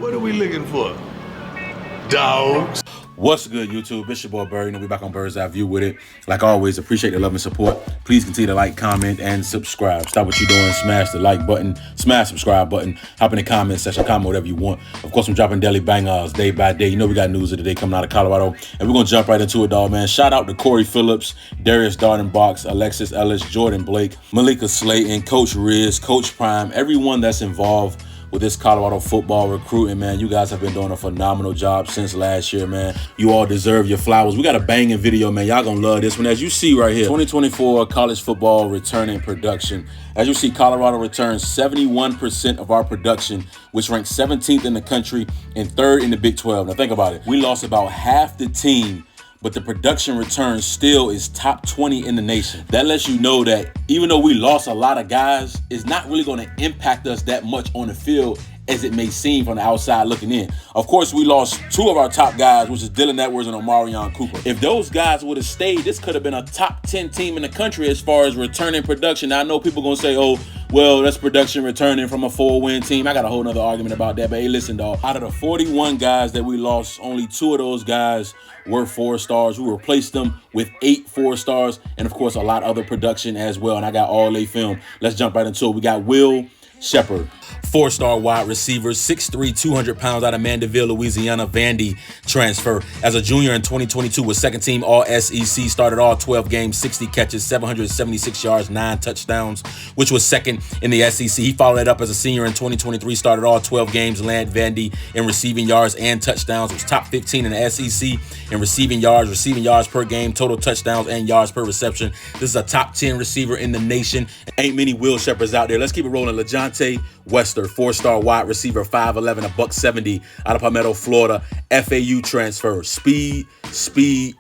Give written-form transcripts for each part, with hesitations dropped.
What are we looking for? Dogs. What's good, YouTube? It's your boy Bird, and we're back on Bird's Eye View with it. Like always, appreciate the love and support. Please continue to like, comment, and subscribe. Stop what you're doing, smash the like button, smash subscribe button, hop in the comment section, comment whatever you want. Of course, I'm dropping daily bangers day by day. You know we got news of the day coming out of Colorado, and we're going to jump right into it, dog, man. Shout out to Corey Phillips, Darius Darden-Box, Alexis Ellis, Jordan Blake, Malika Slayton, Coach Riz, Coach Prime, everyone that's involved with this Colorado football recruiting, man. You guys have been doing a phenomenal job since last year, man. You all deserve your flowers. We got a banging video, man. Y'all gonna love this one. As you see right here, 2024 college football returning production. As you see, Colorado returns 71% of our production, which ranks 17th in the country and 3rd in the Big 12. Now think about it. We lost about half the team, but the production return still is top 20 in the nation. That lets you know that even though we lost a lot of guys, it's not really going to impact us that much on the field as it may seem from the outside looking in. Of course, we lost 2 of our top guys, which is Dylan Edwards and Omarion Cooper. If those guys would have stayed, this could have been a top 10 team in the country as far as returning production. Now, I know people going to say, oh, well, that's production returning from a 4-win team. I got a whole nother argument about that. But hey, listen, dog. Out of the 41 guys that we lost, only 2 of those guys were 4 stars. We replaced them with 8 4 stars. And, of course, a lot of other production as well. And I got all they film. Let's jump right into it. We got Will Shepard, 4-star wide receiver, 6'3", 200 pounds, out of Mandeville, Louisiana. Vandy transfer. As a junior in 2022, was second-team All-SEC, started all 12 games, 60 catches, 776 yards, 9 touchdowns, which was second in the SEC. He followed it up as a senior in 2023, started all 12 games, led Vandy in receiving yards and touchdowns. Was top 15 in the SEC in receiving yards per game, total touchdowns, and yards per reception. This is a top 10 receiver in the nation. Ain't many Will Shepards out there. Let's keep it rolling. LeJohntay Wester, 4-star wide receiver, 5'11", $170, out of Palmetto, Florida. FAU transfer. Speed,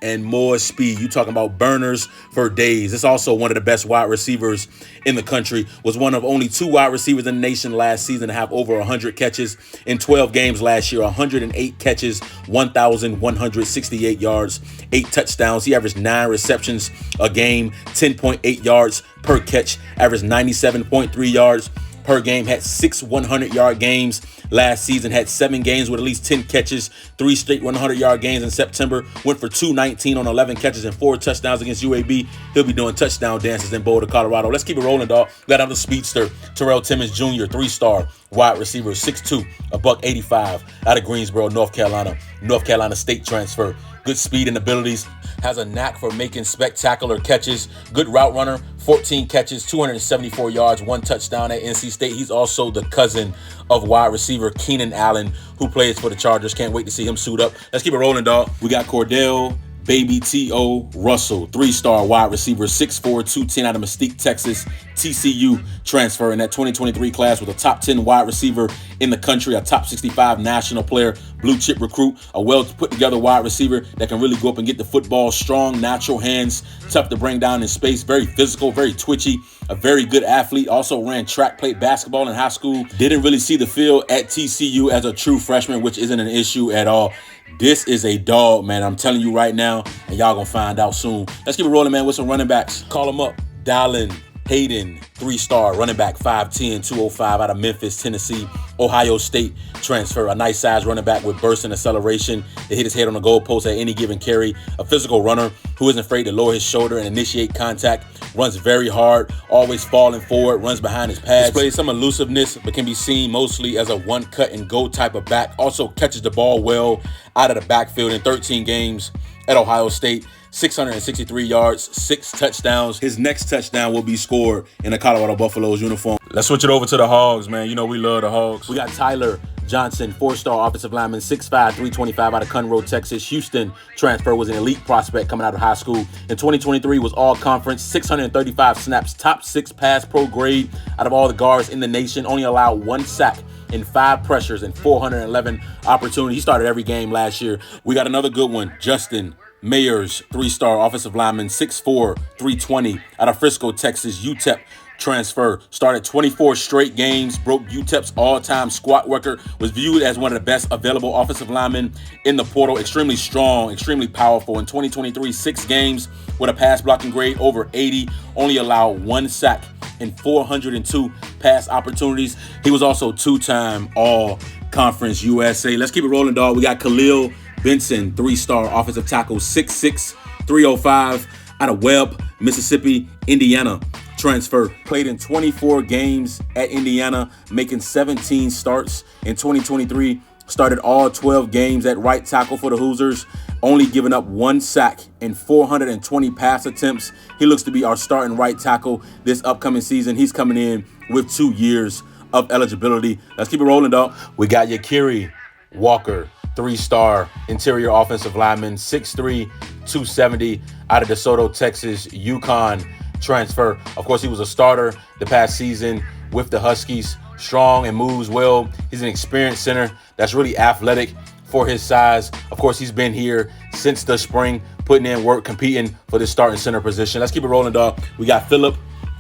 and more speed. You talking about burners for days. It's also one of the best wide receivers in the country. Was one of only 2 wide receivers in the nation last season to have over 100 catches in 12 games last year. 108 catches, 1,168 yards, 8 touchdowns. He averaged 9 receptions a game, 10.8 yards per catch, averaged 97.3 yards per game, had 6 100-yard games last season, had 7 games with at least 10 catches, 3 straight 100-yard games in September, went for 219 on 11 catches and 4 touchdowns against UAB. He'll be doing touchdown dances in Boulder, Colorado. Let's keep it rolling, dog. We got another speedster, Terrell Timmons Jr., 3-star wide receiver, 6'2", $185, out of Greensboro, North Carolina State transfer. Good speed and abilities, has a knack for making spectacular catches, good route runner, 14 catches, 274 yards, 1 touchdown at NC State. He's also the cousin of wide receiver Keenan Allen, who plays for the Chargers. Can't wait to see him suit up. Let's keep it rolling, dog. We got Cordell Baby T.O. Russell, 3-star wide receiver, 6'4", 210, out of Mesquite, Texas. TCU transfer in that 2023 class, with a top 10 wide receiver in the country, a top 65 national player, blue chip recruit, a well put together wide receiver that can really go up and get the football. Strong, natural hands, tough to bring down in space, very physical, very twitchy, a very good athlete. Also ran track, played basketball in high school. Didn't really see the field at TCU as a true freshman, which isn't an issue at all. This is a dog, man. I'm telling you right now, and y'all gonna find out soon. Let's keep it rolling, man, with some running backs. Call them up. Dallin Hayden, 3-star running back, 5'10", 205, out of Memphis, Tennessee. Ohio State transfer, a nice size running back with burst and acceleration to hit his head on the goalpost at any given carry. A physical runner who isn't afraid to lower his shoulder and initiate contact. Runs very hard, always falling forward, runs behind his pads. Displays some elusiveness, but can be seen mostly as a one-cut-and-go type of back. Also catches the ball well out of the backfield in 13 games at Ohio State. 663 yards, 6 touchdowns. His next touchdown will be scored in the Colorado Buffaloes uniform. Let's switch it over to the Hogs, man. You know we love the Hogs. We got Tyler Johnson, 4-star offensive lineman, 6'5", 325, out of Conroe, Texas. Houston transfer, was an elite prospect coming out of high school. In 2023 was all-conference, 635 snaps, top 6 pass pro grade out of all the guards in the nation. Only allowed 1 sack in 5 pressures and 411 opportunities. He started every game last year. We got another good one, Justin Mayers, 3-star offensive lineman, 6'4", 320, out of Frisco, Texas. UTEP transfer, started 24 straight games, broke UTEP's all-time squat record, was viewed as one of the best available offensive linemen in the portal. Extremely strong, extremely powerful. In 2023, 6 games with a pass blocking grade over 80, only allowed 1 sack and 402 pass opportunities. He was also 2-time all Conference USA. Let's keep it rolling, dog. We got Khalil Benson, 3-star offensive tackle, 6'6", 305, out of Webb, Mississippi, Indiana. Transfer. Played in 24 games at Indiana, making 17 starts in 2023. Started all 12 games at right tackle for the Hoosiers, only giving up 1 sack and 420 pass attempts. He looks to be our starting right tackle this upcoming season. He's coming in with 2 years of eligibility. Let's keep it rolling, dog. We got Yakiri Walker, 3-star interior offensive lineman, 6'3", 270, out of DeSoto, Texas, UConn transfer. Of course, he was a starter the past season with the Huskies. Strong and moves well. He's an experienced center that's really athletic for his size. Of course, he's been here since the spring, putting in work, competing for this starting center position. Let's keep it rolling, dog. We got Phillip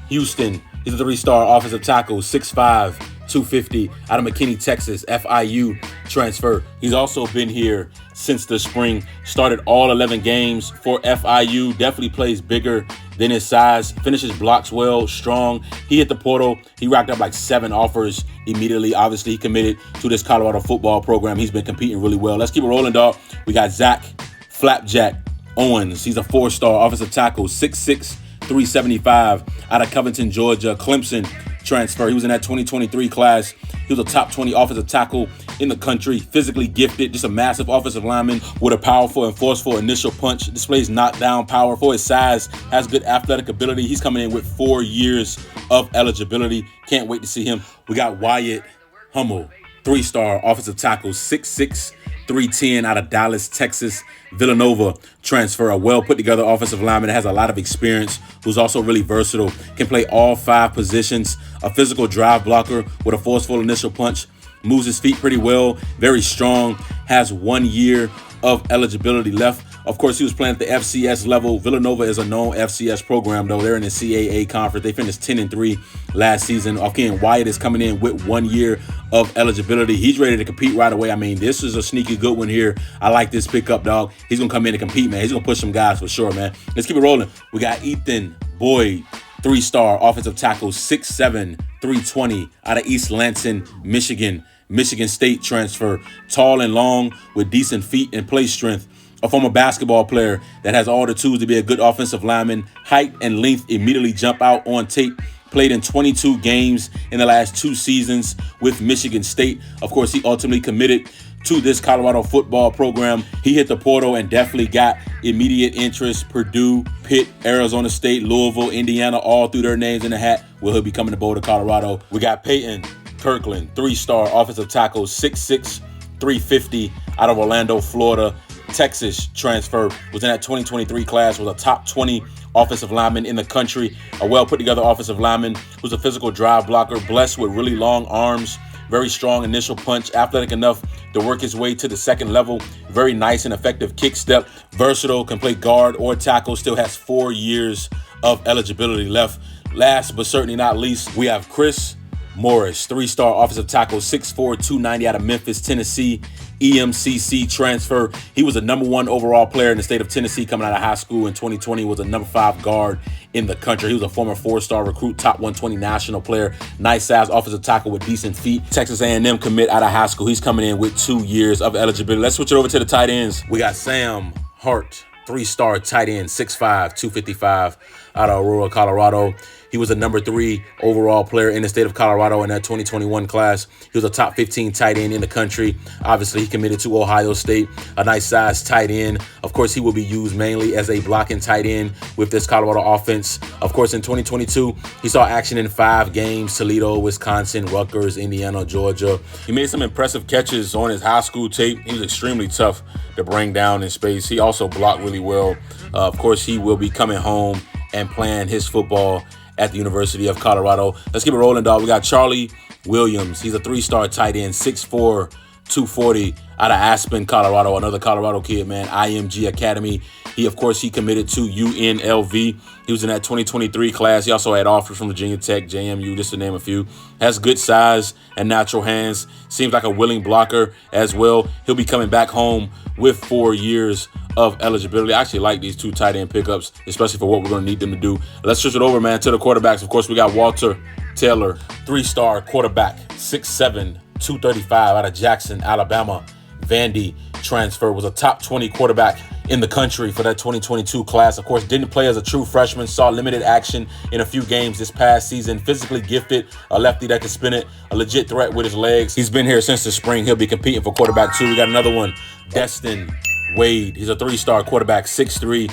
Houston. He's a 3-star offensive tackle, 6'5", 250, out of McKinney, Texas, FIU transfer. He's also been here since the spring. Started all 11 games for FIU. Definitely plays bigger than his size. Finishes blocks well, strong. He hit the portal. He racked up like 7 offers immediately. Obviously, he committed to this Colorado football program. He's been competing really well. Let's keep it rolling, dog. We got Zach Flapjack Owens. He's a 4-star offensive tackle, 6'6", 375, out of Covington, Georgia. Clemson transfer. He was in that 2023 class. He was a top 20 offensive tackle in the country, physically gifted, just a massive offensive lineman with a powerful and forceful initial punch. Displays knockdown power for his size, has good athletic ability. He's coming in with 4 years of eligibility. Can't wait to see him. We got Wyatt Hummel, 3-star offensive tackle, 6'6", 310, out of Dallas, Texas. Villanova transfer, a well put together offensive lineman that has a lot of experience, who's also really versatile, can play all 5 positions, a physical drive blocker with a forceful initial punch, moves his feet pretty well, very strong, has 1 year of eligibility left. Of course, he was playing at the FCS level. Villanova is a known FCS program, though. They're in the CAA conference. They finished 10-3 last season. Again, Wyatt is coming in with 1 year of eligibility. He's ready to compete right away. I mean, this is a sneaky good one here. I like this pickup, dog. He's going to come in and compete, man. He's going to push some guys for sure, man. Let's keep it rolling. We got Ethan Boyd, 3-star offensive tackle, 6'7", 320, out of East Lansing, Michigan. Michigan State transfer, tall and long with decent feet and play strength. A former basketball player that has all the tools to be a good offensive lineman. Height and length immediately jump out on tape. Played in 22 games in the last 2 seasons with Michigan State. Of course, he ultimately committed to this Colorado football program. He hit the portal and definitely got immediate interest. Purdue, Pitt, Arizona State, Louisville, Indiana, all threw their names in the hat. Will he be coming to Boulder, Colorado? We got Peyton Kirkland, 3-star offensive tackle, 6'6", 350, out of Orlando, Florida. Texas transfer, was in that 2023 class, was a top 20 offensive lineman in the country, a well put together offensive lineman who's a physical drive blocker, blessed with really long arms, very strong initial punch, athletic enough to work his way to the second level, very nice and effective kick step, versatile, can play guard or tackle, still has 4 years of eligibility left. Last but certainly not least, we have Chris Morris, 3-star offensive tackle, 6'4", 290, out of Memphis, Tennessee. EMCC transfer. He was a number 1 overall player in the state of Tennessee coming out of high school in 2020, was a number 5 guard in the country. He was a former 4-star recruit, top 120 national player, nice size offensive tackle with decent feet. Texas A&M commit out of high school. He's coming in with 2 years of eligibility. Let's switch it over to the tight ends. We got Sam Hart, 3-star tight end, 6'5", 255, out of Aurora, Colorado. He was a number 3 overall player in the state of Colorado in that 2021 class. He was a top 15 tight end in the country. Obviously, he committed to Ohio State, a nice size tight end. Of course, he will be used mainly as a blocking tight end with this Colorado offense. Of course, in 2022, he saw action in 5 games: Toledo, Wisconsin, Rutgers, Indiana, Georgia. He made some impressive catches on his high school tape. He was extremely tough to bring down in space. He also blocked really well. Of course, he will be coming home and playing his football at the University of Colorado. Let's keep it rolling, dog. We got Charlie Williams. He's a 3-star tight end, 6'4", 240, out of Aspen, Colorado. Another Colorado kid, man. IMG Academy. He committed to UNLV. He was in that 2023 class. He also had offers from Virginia Tech, JMU, just to name a few. Has good size and natural hands. Seems like a willing blocker as well. He'll be coming back home with 4 years of eligibility. I actually like these 2 tight end pickups, especially for what we're going to need them to do. Let's switch it over, man, to the quarterbacks. Of course, we got Walter Taylor, 3-star quarterback, 6'7", 235 out of Jackson, Alabama. Vandy transfer, was a top 20 quarterback in the country for that 2022 class. Of course, didn't play as a true freshman, saw limited action in a few games this past season. Physically gifted, a lefty that can spin it, a legit threat with his legs. He's been here since the spring. He'll be competing for quarterback 2. We got another one, Destin Wade. He's a 3-star quarterback, 6'3",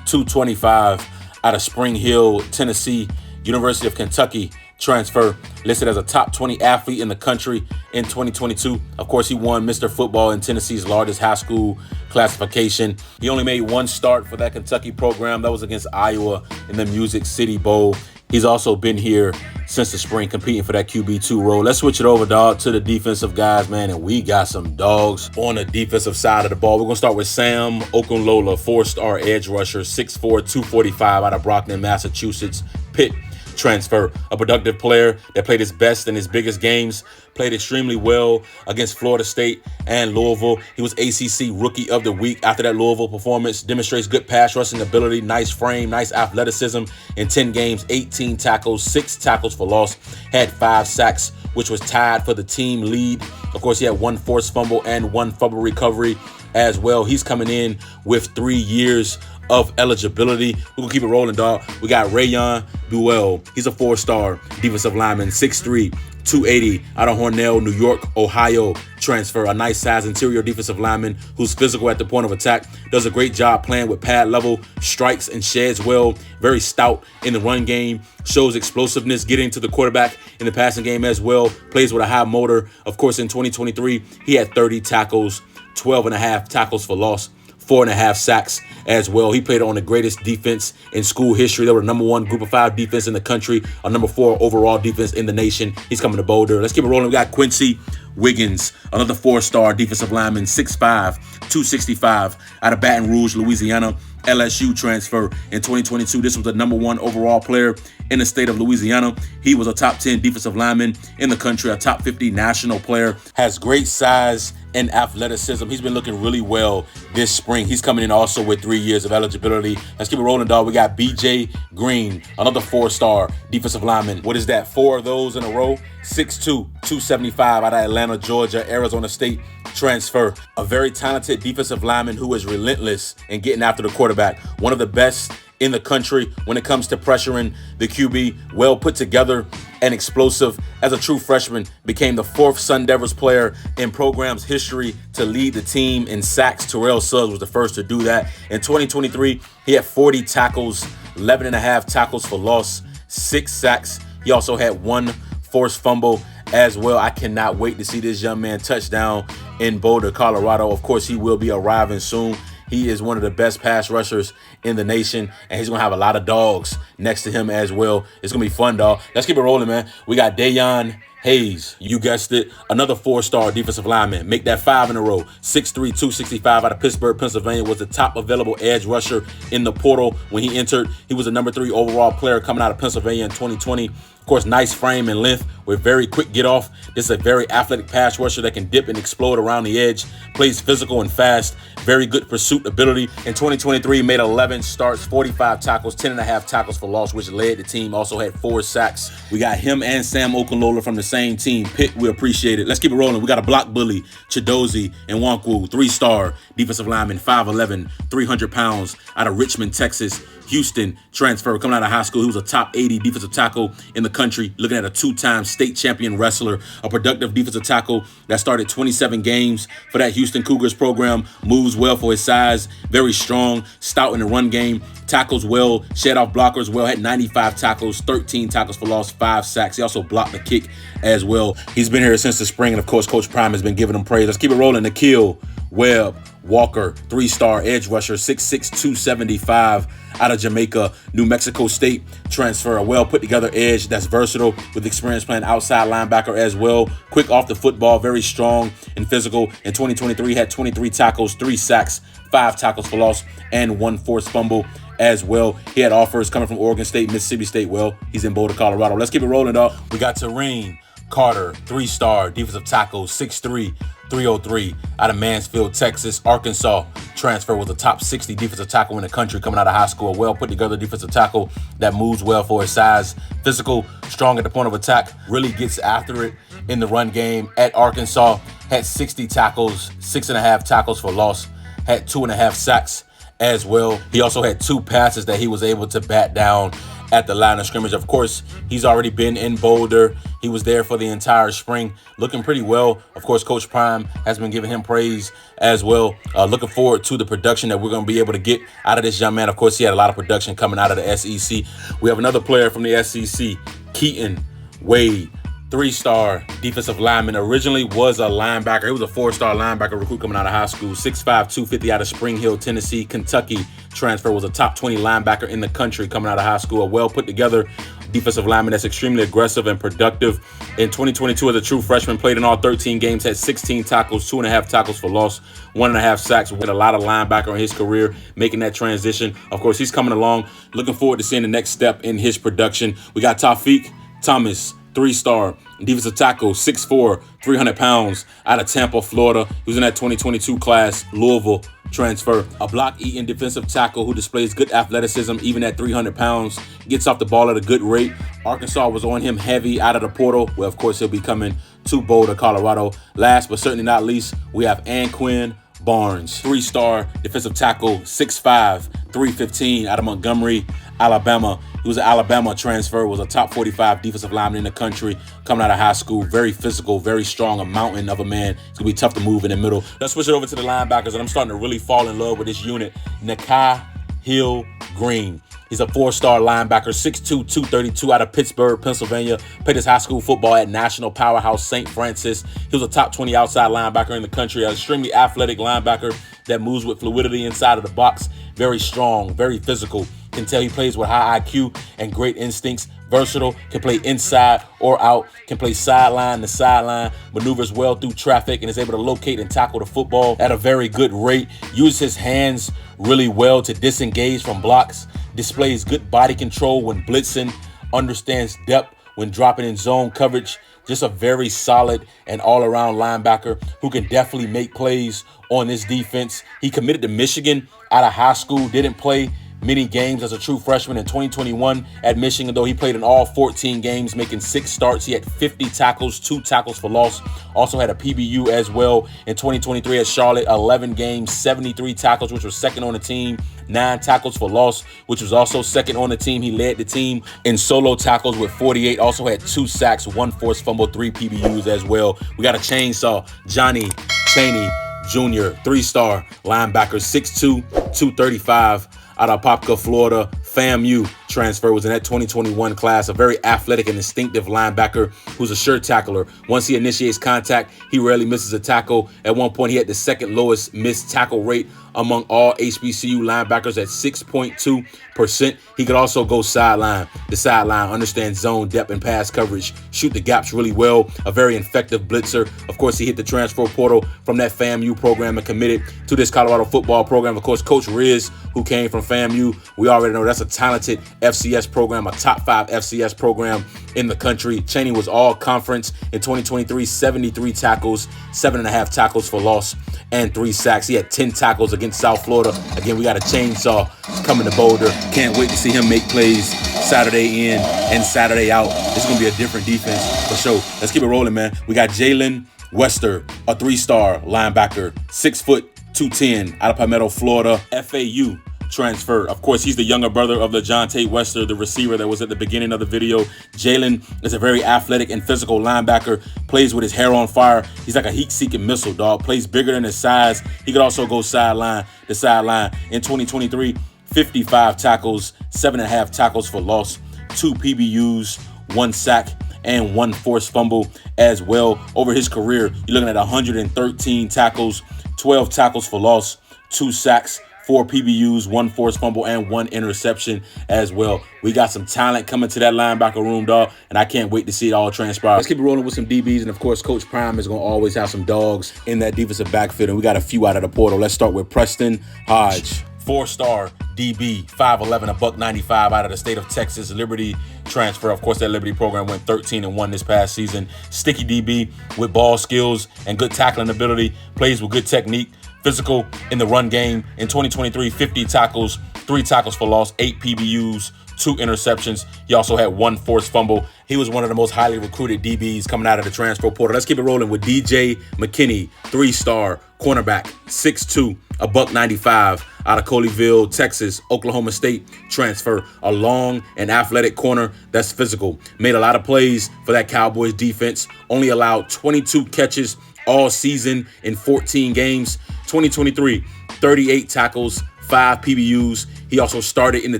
225 out of Spring Hill, Tennessee. University of Kentucky transfer, listed as a top 20 athlete in the country in 2022. Of course, he won Mr. Football in Tennessee's largest high school classification. He only made one start for that Kentucky program. That was against Iowa in the Music City Bowl. He's also been here since the spring competing for that QB2 role. Let's switch it over, dog, to the defensive guys, man, and we got some dogs on the defensive side of the ball. We're going to start with Sam Okunlola, 4-star edge rusher, 6'4", 245 out of Brockton, Massachusetts. Pitt transfer, a productive player that played his best in his biggest games, played extremely well against Florida State and Louisville. He was ACC Rookie of the Week after that Louisville performance. Demonstrates good pass rushing ability, nice frame, nice athleticism. In 10 games, 18 tackles, 6 tackles for loss, had 5 sacks, which was tied for the team lead. Of course, he had 1 forced fumble and 1 fumble recovery as well. He's coming in with 3 years of eligibility. We're gonna keep it rolling, dog. We got Rayon Buell. He's a 4-star defensive lineman, 6'3", 280 out of Hornell, New York, Ohio transfer. A nice size interior defensive lineman who's physical at the point of attack. Does a great job playing with pad level, strikes and sheds well. Very stout in the run game. Shows explosiveness getting to the quarterback in the passing game as well. Plays with a high motor. Of course, in 2023, he had 30 tackles, 12.5 tackles for loss, 4.5 sacks as well. He played on the greatest defense in school history. They were the number 1 group of 5 defense in the country, a number 4 overall defense in the nation. He's coming to Boulder. Let's keep it rolling. We got Quincy Wiggins, another 4-star defensive lineman, 6'5", 265 out of Baton Rouge, Louisiana. LSU transfer in 2022. This was the number 1 overall player in the state of Louisiana. He was a top 10 defensive lineman in the country, a top 50 national player, has great size and athleticism. He's been looking really well this spring. He's coming in also with 3 years of eligibility. Let's keep it rolling, dog. We got BJ Green, another 4-star defensive lineman. What is that? 4 of those in a row. 6'2", 275 out of Atlanta, Georgia, Arizona State transfer. A very talented defensive lineman who is relentless in getting after the quarterback. One of the best in the country when it comes to pressuring the QB. Well put together and explosive. As a true freshman, became the 4th Sun Devils player in program's history to lead the team in sacks. Terrell Suggs was the first to do that. In 2023, he had 40 tackles, 11.5 tackles for loss, 6 sacks. He also had 1 forced fumble as well. I cannot wait to see this young man touchdown in Boulder, Colorado. Of course, he will be arriving soon. He is one of the best pass rushers in the nation, and he's going to have a lot of dogs next to him as well. It's going to be fun, dog. Let's keep it rolling, man. We got Dayon Hayes, you guessed it, another 4-star defensive lineman. Make that 5 in a row. 6'3", 265 out of Pittsburgh, Pennsylvania. Was the top available edge rusher in the portal when he entered. He was a number 3 overall player coming out of Pennsylvania in 2020. Of course, nice frame and length with very quick get off. This is a very athletic pass rusher that can dip and explode around the edge. Plays physical and fast. Very good pursuit ability. In 2023, made 11 starts, 45 tackles, 10.5 tackles for loss, which led the team. Also had 4 sacks. We got him and Sam Okunlola from the same team. Pitt, we appreciate it. Let's keep it rolling. We got a block bully, Chidozie Nwankwo, 3-star defensive lineman, 5'11", 300 pounds, out of Richmond, Texas. Houston transfer, coming out of high school. He was a top 80 defensive tackle in the country, looking at a 2-time state champion wrestler, a productive defensive tackle that started 27 games for that Houston Cougars program, moves well for his size, very strong, stout in the run game, tackles well, shed off blockers well, had 95 tackles, 13 tackles for loss, 5 sacks. He also blocked the kick as well. He's been here since the spring, and of course, Coach Prime has been giving him praise. Let's keep it rolling. Nikhil Webb Walker, 3-star edge rusher, 6'6", 275 out of Jamaica, New Mexico State transfer. A well put together edge that's versatile with experience playing outside linebacker as well. Quick off the football, very strong and physical. In 2023, had 23 tackles, 3 sacks, 5 tackles for loss, and 1 forced fumble as well. He had offers coming from Oregon State, Mississippi State. Well, he's in Boulder, Colorado. Let's keep it rolling, dog. We got Terrene Carter, 3-star defensive tackle, 6'3", 303 out of Mansfield, Texas. Arkansas transfer, was a top 60 defensive tackle in the country coming out of high school. A well put together defensive tackle that moves well for his size. Physical, strong at the point of attack, really gets after it in the run game at Arkansas. Had 60 tackles, 6.5 tackles for loss, had 2.5 sacks as well. He also had 2 passes that he was able to bat down at the line of scrimmage. Of course, he's already been in Boulder. He was there for the entire spring, looking pretty well. Of course, Coach Prime has been giving him praise as well. Looking forward to the production that we're going to be able to get out of this young man. Of course, he had a lot of production coming out of the SEC. We have another player from the SEC, Keaton Wade. 3-star defensive lineman, originally was a linebacker. He was a 4-star linebacker recruit coming out of high school. 6'5", 250 out of Spring Hill, Tennessee. Kentucky transfer, was a top 20 linebacker in the country coming out of high school. A well put together defensive lineman that's extremely aggressive and productive. In 2022, as a true freshman, played in all 13 games, had 16 tackles, 2.5 tackles for loss, 1.5 sacks. We had a lot of linebacker in his career, making that transition. Of course, he's coming along. Looking forward to seeing the next step in his production. We got Taufik Thomas, 3-star defensive tackle, 6'4", 300 pounds, out of Tampa, Florida. He was in that 2022 class, Louisville transfer. A block-eating defensive tackle who displays good athleticism, even at 300 pounds. Gets off the ball at a good rate. Arkansas was on him heavy out of the portal. Well, of course, he'll be coming to Boulder, Colorado. Last but certainly not least, we have Anquin Barnes, 3-star defensive tackle, 6'5", 315, out of Montgomery, Alabama. He was an Alabama transfer, was a top 45 defensive lineman in the country, coming out of high school. Very physical, very strong, a mountain of a man. It's going to be tough to move in the middle. Let's switch it over to the linebackers, and I'm starting to really fall in love with this unit. Nakai Hill-Green. He's a 4-star linebacker, 6'2", 232, out of Pittsburgh, Pennsylvania. Played his high school football at National Powerhouse St. Francis. He was a top 20 outside linebacker in the country. An extremely athletic linebacker that moves with fluidity inside of the box. Very strong, very physical. Can tell he plays with high IQ and great instincts. Versatile, can play inside or out, can play sideline to sideline, maneuvers well through traffic, and is able to locate and tackle the football at a very good rate. Uses his hands really well to disengage from blocks. Displays good body control when blitzing. Understands depth when dropping in zone coverage. Just a very solid and all-around linebacker who can definitely make plays on this defense. He committed to Michigan out of high school, didn't play many games as a true freshman in 2021 at Michigan, though he played in all 14 games, making 6 starts. He had 50 tackles, 2 tackles for loss. Also had a PBU as well in 2023 at Charlotte, 11 games, 73 tackles, which was second on the team, 9 tackles for loss, which was also second on the team. He led the team in solo tackles with 48. Also had 2 sacks, 1 forced fumble, 3 PBUs as well. We got a chainsaw, Johnny Chaney Jr., 3-star linebacker, 6'2", 235, out of Apopka, Florida. FAMU transfer, was in that 2021 class. A very athletic and instinctive linebacker who's a sure tackler. Once he initiates contact, he rarely misses a tackle. At one point, he had the second lowest missed tackle rate among all HBCU linebackers at 6.2%. He could also go sideline to sideline, understand zone depth and pass coverage, shoot the gaps really well. A very effective blitzer. Of course, he hit the transfer portal from that FAMU program and committed to this Colorado football program. Of course, Coach Riz, who came from FAMU, we already know that's a talented FCS program, a top 5 FCS program in the country. Chaney was all conference in 2023, 73 tackles, 7.5 tackles for loss, and 3 sacks. He had 10 tackles against South Florida. Again, we got a chainsaw coming to Boulder. Can't wait to see him make plays Saturday in and Saturday out. This is going to be a different defense for sure. Let's keep it rolling, man. We got Jalen Wester, a 3-star linebacker, 6 foot, 210, out of Palmetto, Florida. FAU transfer. Of course, he's the younger brother of LaJohntay Wester, the receiver that was at the beginning of the video. Jalen is a very athletic and physical linebacker, plays with his hair on fire. He's like a heat-seeking missile, dog. Plays bigger than his size. He could also go sideline to sideline. In 2023, 55 tackles, 7.5 tackles for loss, 2 PBUs, 1 sack, and 1 forced fumble as well. Over his career, you're looking at 113 tackles, 12 tackles for loss, 2 sacks, 4 PBUs, 1 forced fumble, and 1 interception as well. We got some talent coming to that linebacker room, dog, and I can't wait to see it all transpire. Let's keep it rolling with some DBs, and of course, Coach Prime is going to always have some dogs in that defensive backfield, and we got a few out of the portal. Let's start with Preston Hodge, 4-star DB, 5'11", $195, out of the state of Texas. Liberty transfer. Of course, that Liberty program went 13-1 this past season. Sticky DB with ball skills and good tackling ability. Plays with good technique. Physical in the run game. In 2023, 50 tackles, 3 tackles for loss, 8 PBUs, 2 interceptions. He also had 1 forced fumble. He was one of the most highly recruited DBs coming out of the transfer portal. Let's keep it rolling with DJ McKinney, 3-star cornerback, 6'2", $195 out of Colleyville, Texas, Oklahoma State transfer. A long and athletic corner that's physical. Made a lot of plays for that Cowboys defense. Only allowed 22 catches all season in 14 games. 2023, 38 tackles, 5 PBUs. He also started in the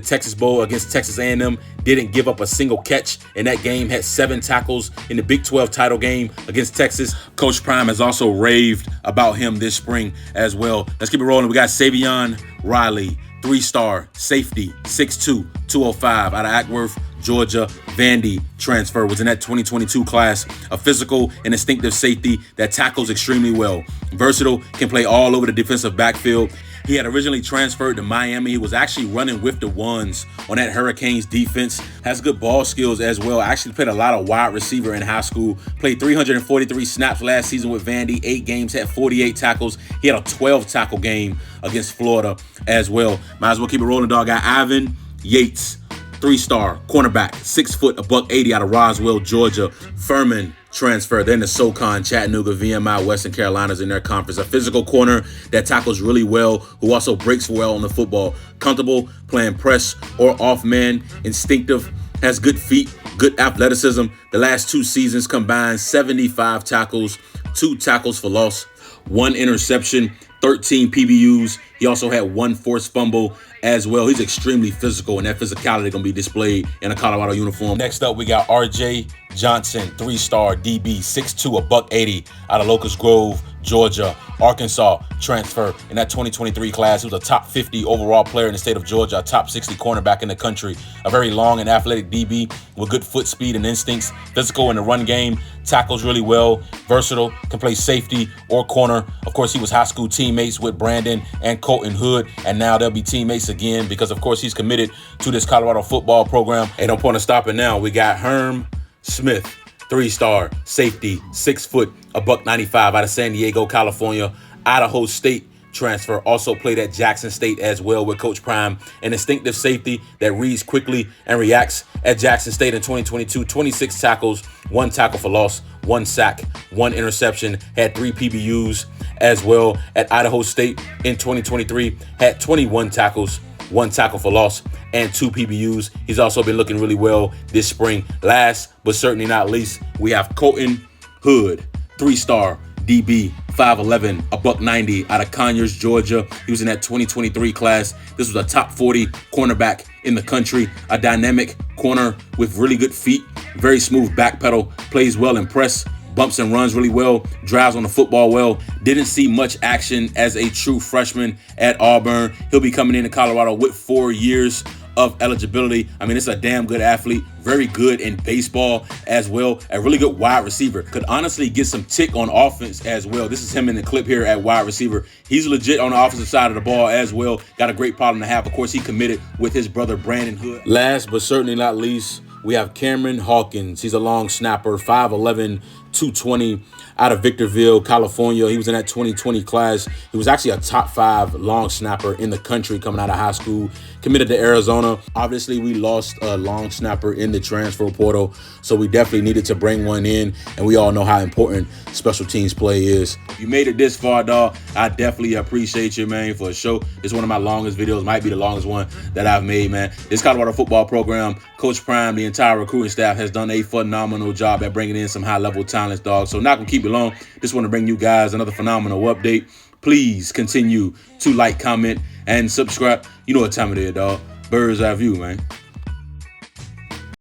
Texas Bowl against Texas A&M. Didn't give up a single catch in that game. Had 7 tackles in the Big 12 title game against Texas. Coach Prime has also raved about him this spring as well. Let's keep it rolling. We got Savion Riley, 3-star safety, 6'2", 205 out of Ackworth, Georgia. Vandy transfer, was in that 2022 class. A physical and instinctive safety that tackles extremely well. Versatile, can play all over the defensive backfield. He had originally transferred to Miami. He was actually running with the ones on that Hurricanes defense. Has good ball skills as well. Actually played a lot of wide receiver in high school. Played 343 snaps last season with Vandy. 8 games, had 48 tackles. He had a 12 tackle game against Florida as well. Might as well keep it rolling, dog. Got Ivan Yates, 3-star cornerback, 6 foot, $180 out of Roswell, Georgia. Furman transfer. They're in the SoCon, Chattanooga, VMI, Western Carolinas in their conference. A physical corner that tackles really well, who also breaks well on the football. Comfortable playing press or off man. Instinctive, has good feet, good athleticism. The last 2 seasons combined 75 tackles, 2 tackles for loss, 1 interception, 13 PBUs. He also had 1 forced fumble as well. He's extremely physical, and that physicality going to be displayed in a Colorado uniform. Next up, we got RJ Johnson, 3-star DB, 6'2", $180 out of Locust Grove, Georgia. Arkansas transfer in that 2023 class. He was a top 50 overall player in the state of Georgia, a top 60 cornerback in the country. A very long and athletic DB with good foot speed and instincts. Physical in the run game, tackles really well, versatile, can play safety or corner. Of course, he was high school teammates with Brandon and Colton Hood, and now they'll be teammates again because, of course, he's committed to this Colorado football program. Ain't no point in stopping now. We got Herm Smith, 3-star safety, 6 foot, $195 out of San Diego, California. Idaho State transfer, also played at Jackson State as well with Coach Prime. An instinctive safety that reads quickly and reacts at Jackson State in 2022. 26 tackles, 1 tackle for loss, 1 sack, 1 interception. Had 3 PBUs as well at Idaho State in 2023. Had 21 tackles, 1 tackle for loss, and 2 PBUs. He's also been looking really well this spring. Last but certainly not least, we have Colton Hood, 3-star DB, 5'11", $190 out of Conyers, Georgia. He was in that 2023 class. This was a top 40 cornerback in the country. A dynamic corner with really good feet, very smooth back pedal, plays well in press, bumps and runs really well, drives on the football well. Didn't see much action as a true freshman at Auburn. He'll be coming into Colorado with 4 years of eligibility. I mean, it's a damn good athlete, very good in baseball as well, a really good wide receiver. Could honestly get some tick on offense as well. This is him in the clip here at wide receiver. He's legit on the offensive side of the ball as well. Got a great problem to have. Of course, he committed with his brother Brandon Hood. Last but certainly not least, we have Cameron Hawkins. He's a long snapper, 5'11", 220 out of Victorville, California. He was in that 2020 class. He was actually a top 5 long snapper in the country coming out of high school. Committed to Arizona. Obviously, we lost a long snapper in the transfer portal, so we definitely needed to bring one in, and we all know how important special teams play is. If you made it this far, dog, I definitely appreciate you, man, for a show. It's one of my longest videos, might be the longest one that I've made, man. This Colorado football program, Coach Prime, the entire recruiting staff has done a phenomenal job at bringing in some high-level talents, dog. So not going to keep it long. Just want to bring you guys another phenomenal update. Please continue to like, comment, and subscribe. You know what time it is, dog. Bird's Eye View, man.